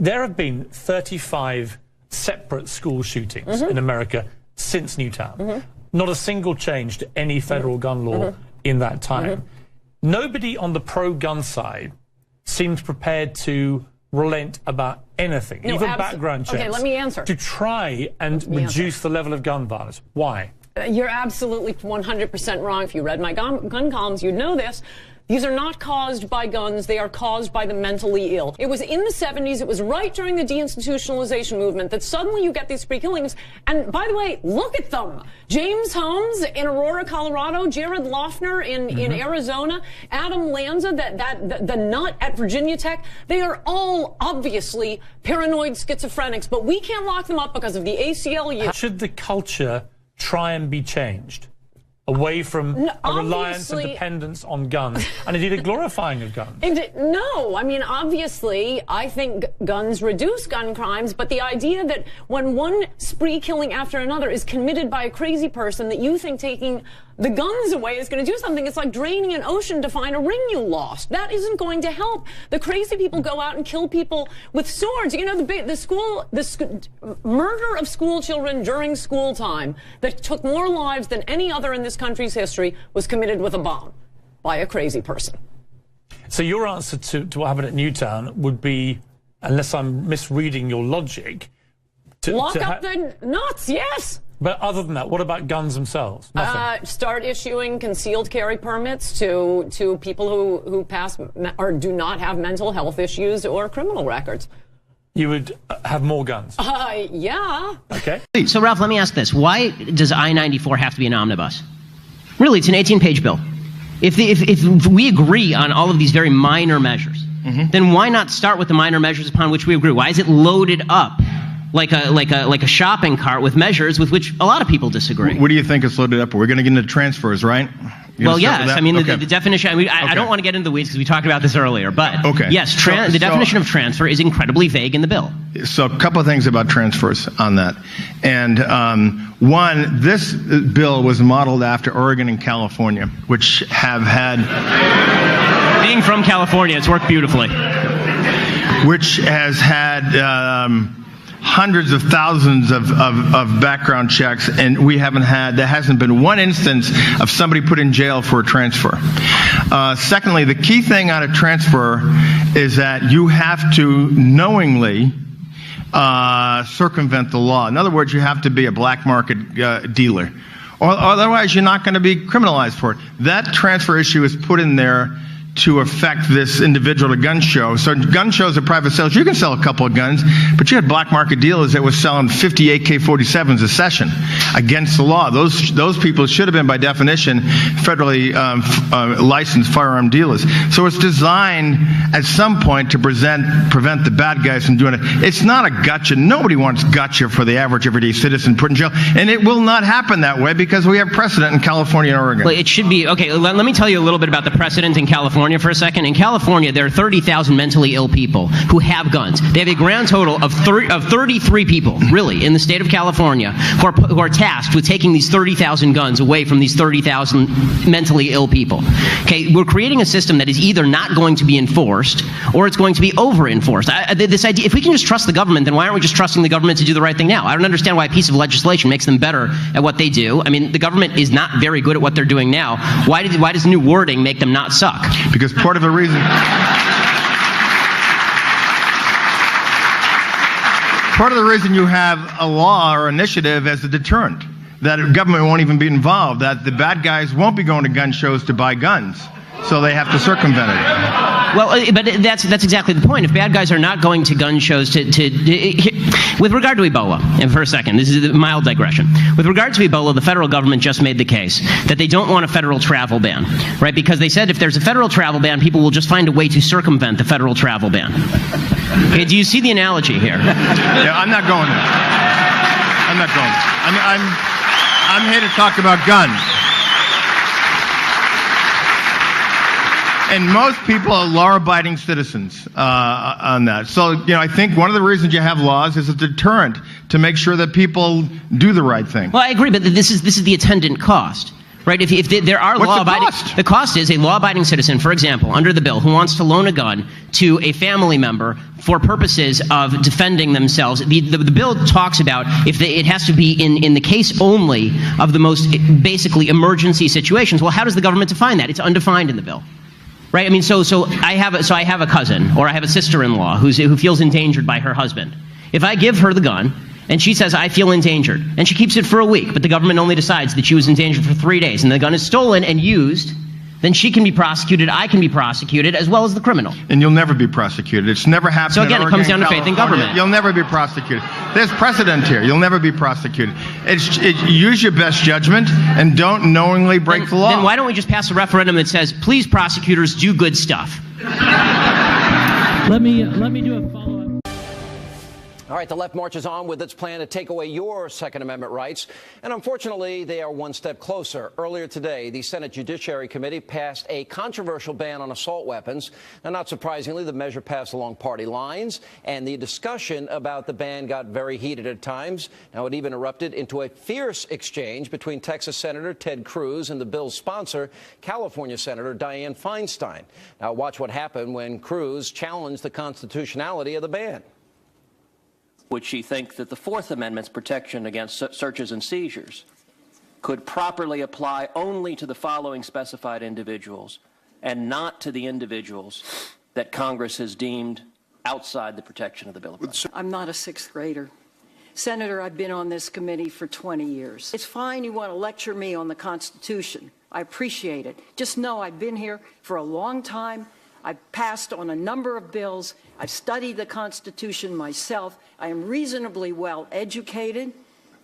There have been 35 separate school shootings in America since Newtown. Not a single change to any federal gun law in that time. Nobody on the pro-gun side seems prepared to relent about anything, no, even background checks. Okay, let me answer. To try and reduce the level of gun violence. Why? You're absolutely 100% wrong. If you read my gun columns, you'd know this. These are not caused by guns. They are caused by the mentally ill. It was in the 70s. It was right during the deinstitutionalization movement that suddenly you get these spree killings. And by the way, look at them. James Holmes in Aurora, Colorado, Jared Loughner in Arizona, Adam Lanza, the nut at Virginia Tech. They are all obviously paranoid schizophrenics, but we can't lock them up because of the ACLU. Should the culture try and be changed away from a reliance and dependence on guns, and indeed a glorifying of guns? No, I mean, obviously, I think guns reduce gun crimes, but the idea that when one spree killing after another is committed by a crazy person, that you think taking the guns away is going to do something. It's like draining an ocean to find a ring you lost. That isn't going to help. The crazy people go out and kill people with swords. You know, the murder of school children during school time that took more lives than any other in this country's history was committed with a bomb by a crazy person. So your answer to what happened at Newtown would be, unless I'm misreading your logic, lock up the nuts, yes. But other than that, what about guns themselves? Nothing. Start issuing concealed carry permits to people who pass or do not have mental health issues or criminal records. You would have more guns? Yeah. Okay. So, Ralph, let me ask this. Why does I-94 have to be an omnibus? Really, it's an 18-page bill. If we agree on all of these very minor measures, then why not start with the minor measures upon which we agree? Why is it loaded up like a shopping cart with measures with which a lot of people disagree? What do you think it's loaded up? We're going to get into transfers, right? Well, yes. I mean, the definition, I don't want to get into the weeds because we talked about this earlier, but yes, the definition of transfer is incredibly vague in the bill. So a couple of things about transfers on that. And one, this bill was modeled after Oregon and California, which have had... Being from California, it's worked beautifully. Which has had... hundreds of thousands of background checks, and there hasn't been one instance of somebody put in jail for a transfer. Secondly, the key thing on a transfer is that you have to knowingly circumvent the law. In other words, you have to be a black market dealer, or otherwise you're not going to be criminalized for it. That transfer issue is put in there to affect this individual to gun show. So gun shows are private sales. You can sell a couple of guns, but you had black market dealers that were selling 50 AK-47s a session against the law. Those people should have been, by definition, federally licensed firearm dealers. So it's designed at some point to prevent the bad guys from doing it. It's not a gotcha. Nobody wants gotcha for the average everyday citizen put in jail, and it will not happen that way because we have precedent in California and Oregon. Well, it should be, okay, let me tell you a little bit about the precedent in California for a second. In California, there are 30,000 mentally ill people who have guns. They have a grand total of 33 people, really, in the state of California who are tasked with taking these 30,000 guns away from these 30,000 mentally ill people. Okay, we're creating a system that is either not going to be enforced or it's going to be over-enforced. This idea, if we can just trust the government, then why aren't we just trusting the government to do the right thing now? I don't understand why a piece of legislation makes them better at what they do. I mean, the government is not very good at what they're doing now. Why does new wording make them not suck? Because part of the reason you have a law or initiative as a deterrent, that government won't even be involved, that the bad guys won't be going to gun shows to buy guns, so they have to circumvent it. Well, but that's exactly the point. If bad guys are not going to gun shows with regard to Ebola, and for a second, this is a mild digression. With regard to Ebola, the federal government just made the case that they don't want a federal travel ban, right? Because they said if there's a federal travel ban, people will just find a way to circumvent the federal travel ban. Okay, do you see the analogy here? Yeah, I'm not going there. I'm not going there. I'm here to talk about guns. And most people are law-abiding citizens on that. So, I think one of the reasons you have laws is a deterrent to make sure that people do the right thing. Well, I agree, but this is the attendant cost. Right? If there are law-abiding, the cost is a law-abiding citizen, for example, under the bill, who wants to loan a gun to a family member for purposes of defending themselves. The bill talks about it has to be in the case only of the most basically emergency situations. Well, how does the government define that? It's undefined in the bill. Right? I mean, so I have a cousin or I have a sister-in-law who feels endangered by her husband. If I give her the gun, and she says, I feel endangered. And she keeps it for a week, but the government only decides that she was endangered for 3 days, and the gun is stolen and used, then she can be prosecuted, I can be prosecuted, as well as the criminal. And you'll never be prosecuted. It's never happened. So again, it comes down to faith in government. You'll never be prosecuted. There's precedent here. You'll never be prosecuted. Use your best judgment and don't knowingly break the law. Then why don't we just pass a referendum that says, please, prosecutors, do good stuff? Let me do a follow-up. All right, the left marches on with its plan to take away your Second Amendment rights. And unfortunately, they are one step closer. Earlier today, the Senate Judiciary Committee passed a controversial ban on assault weapons. Now, not surprisingly, the measure passed along party lines, and the discussion about the ban got very heated at times. Now, it even erupted into a fierce exchange between Texas Senator Ted Cruz and the bill's sponsor, California Senator Dianne Feinstein. Now, watch what happened when Cruz challenged the constitutionality of the ban. Would she think that the Fourth Amendment's protection against searches and seizures could properly apply only to the following specified individuals and not to the individuals that Congress has deemed outside the protection of the Bill of Rights? I'm not a sixth grader. Senator, I've been on this committee for 20 years. It's fine you want to lecture me on the Constitution. I appreciate it. Just know I've been here for a long time. I've passed on a number of bills. I've studied the Constitution myself. I am reasonably well educated,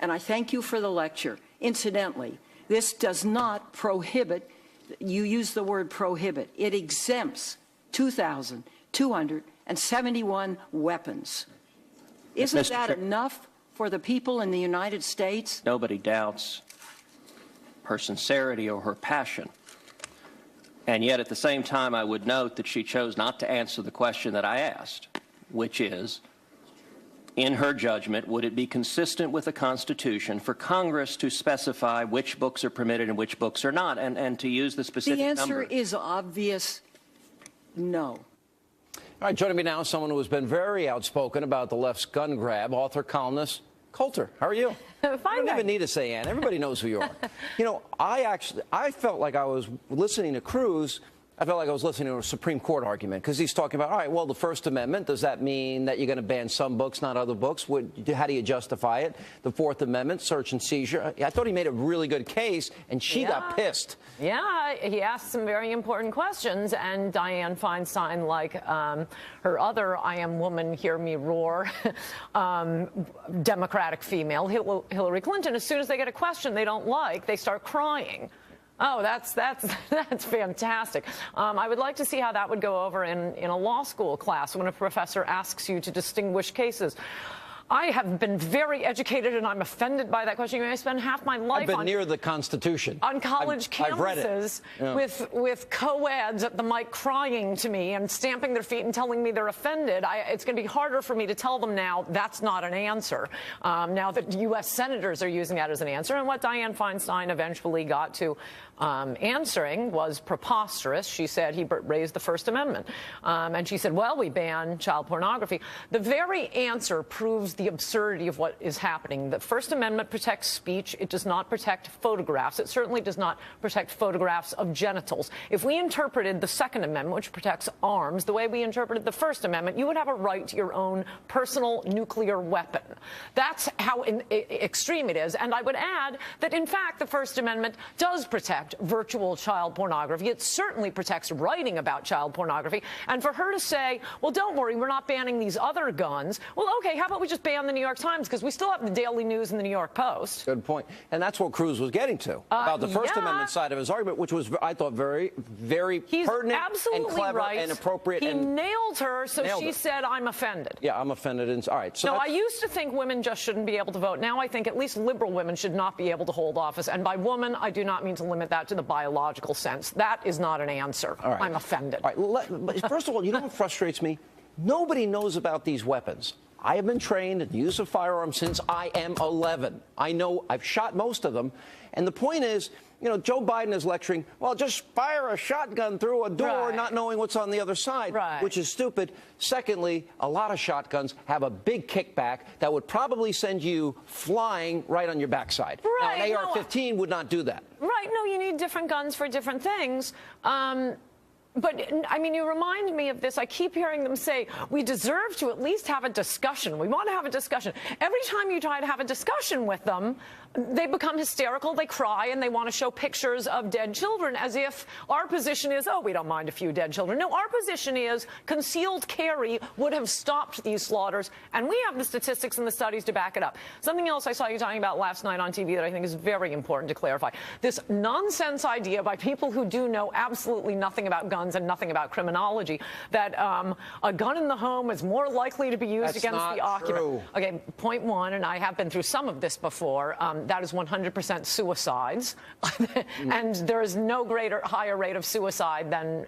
and I thank you for the lecture. Incidentally, this does not prohibit, you use the word prohibit, it exempts 2,271 weapons. Isn't that enough for the people in the United States? Nobody doubts her sincerity or her passion. And yet, at the same time, I would note that she chose not to answer the question that I asked, which is, in her judgment, would it be consistent with the Constitution for Congress to specify which books are permitted and which books are not, and to use the specific number? The answer is obvious, no. All right, joining me now is someone who has been very outspoken about the left's gun grab, author, columnist, Coulter. How are you? Fine. I don't even need to say Ann. Everybody knows who you are. You know, I felt like I was listening to Cruz. I felt like I was listening to a Supreme Court argument because he's talking about, all right, well, the First Amendment, does that mean that you're going to ban some books, not other books? How do you justify it? The Fourth Amendment, search and seizure. I thought he made a really good case, and she got pissed. Yeah, he asked some very important questions, and Dianne Feinstein, like her other I am woman, hear me roar, Democratic female, Hillary Clinton, as soon as they get a question they don't like, they start crying. Oh, that's fantastic. I would like to see how that would go over in a law school class when a professor asks you to distinguish cases. I have been very educated, and I'm offended by that question. I spend half my life near the Constitution. On college campuses with co-eds at the mic crying to me and stamping their feet and telling me they're offended. It's going to be harder for me to tell them now that's not an answer, now that U.S. senators are using that as an answer. And what Dianne Feinstein eventually got to answering was preposterous. She said he raised the First Amendment. And she said, well, we ban child pornography. The very answer proves the absurdity of what is happening. The First Amendment protects speech. It does not protect photographs. It certainly does not protect photographs of genitals. If we interpreted the Second Amendment, which protects arms, the way we interpreted the First Amendment, you would have a right to your own personal nuclear weapon. That's how extreme it is. And I would add that, in fact, the First Amendment does protect virtual child pornography. It certainly protects writing about child pornography. And for her to say, well, don't worry, we're not banning these other guns. Well, okay, how about we just ban the New York Times, because we still have the Daily News and the New York Post. Good point. And that's what Cruz was getting to, about the First Amendment side of his argument, which was, I thought, very, very pertinent and clever and appropriate. He nailed her, so she said, I'm offended. Yeah, I'm offended. And, all right. So no, I used to think women just shouldn't be able to vote. Now I think at least liberal women should not be able to hold office. And by woman, I do not mean to limit that to the biological sense. That is not an answer. All right. I'm offended. All right. First of all, you know what frustrates me? Nobody knows about these weapons. I have been trained in the use of firearms since I am 11. I know I've shot most of them. And the point is, you know, Joe Biden is lecturing, well, just fire a shotgun through a door, not knowing what's on the other side, which is stupid. Secondly, a lot of shotguns have a big kickback that would probably send you flying right on your backside. Now, an AR-15 would not do that. Right. No, you need different guns for different things. But, I mean, you remind me of this. I keep hearing them say, we deserve to at least have a discussion. We want to have a discussion. Every time you try to have a discussion with them, they become hysterical, they cry, and they want to show pictures of dead children as if our position is, oh, we don't mind a few dead children. No, our position is concealed carry would have stopped these slaughters, and we have the statistics and the studies to back it up. Something else I saw you talking about last night on TV that I think is very important to clarify. This nonsense idea by people who do know absolutely nothing about guns and nothing about criminology that a gun in the home is more likely to be used against the occupant. Okay, point one, and I have been through some of this before, that is 100% suicides. And there is no higher rate of suicide than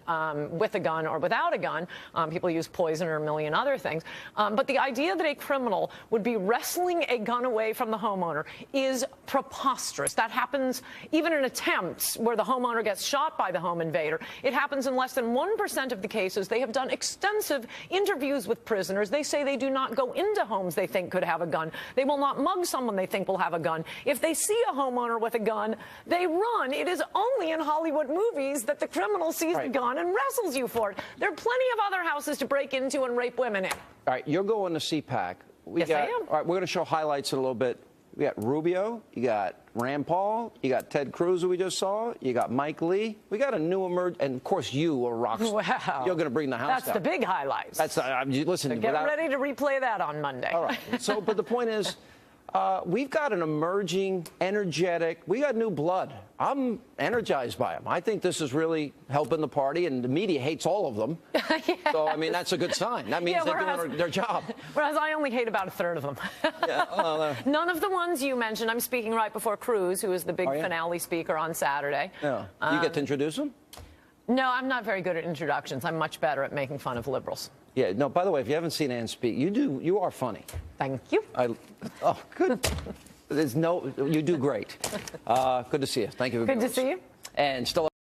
with a gun or without a gun. People use poison or a million other things. But the idea that a criminal would be wrestling a gun away from the homeowner is preposterous. That happens even in attempts where the homeowner gets shot by the home invader. It happens in less than 1% of the cases. They have done extensive interviews with prisoners. They say they do not go into homes they think could have a gun. They will not mug someone they think will have a gun. If they see a homeowner with a gun, they run. It is only in Hollywood movies that the criminal sees the gun and wrestles you for it. There are plenty of other houses to break into and rape women in. All right, you're going to CPAC. Yes, I am. All right, we're going to show highlights in a little bit. We got Rubio, you got Rand Paul, you got Ted Cruz, who we just saw, you got Mike Lee. We got a new and of course you are rock star. Wow. You're going to bring the house That's down. the big highlights. That's listen. So get ready to replay that on Monday. All right. So, but the point is, we've got an emerging, energetic. We got new blood. I'm energized by them. I think this is really helping the party, and the media hates all of them. Yes. So, I mean, that's a good sign. That means they're doing their job. Whereas I only hate about a third of them. None of the ones you mentioned. I'm speaking right before Cruz, who is the big finale speaker on Saturday. Yeah. You get to introduce him? No, I'm not very good at introductions. I'm much better at making fun of liberals. Yeah. No. By the way, if you haven't seen Ann speak, you are funny. Thank you. Oh, good. You do great. Good to see you. Thank you. Good to see you. And still.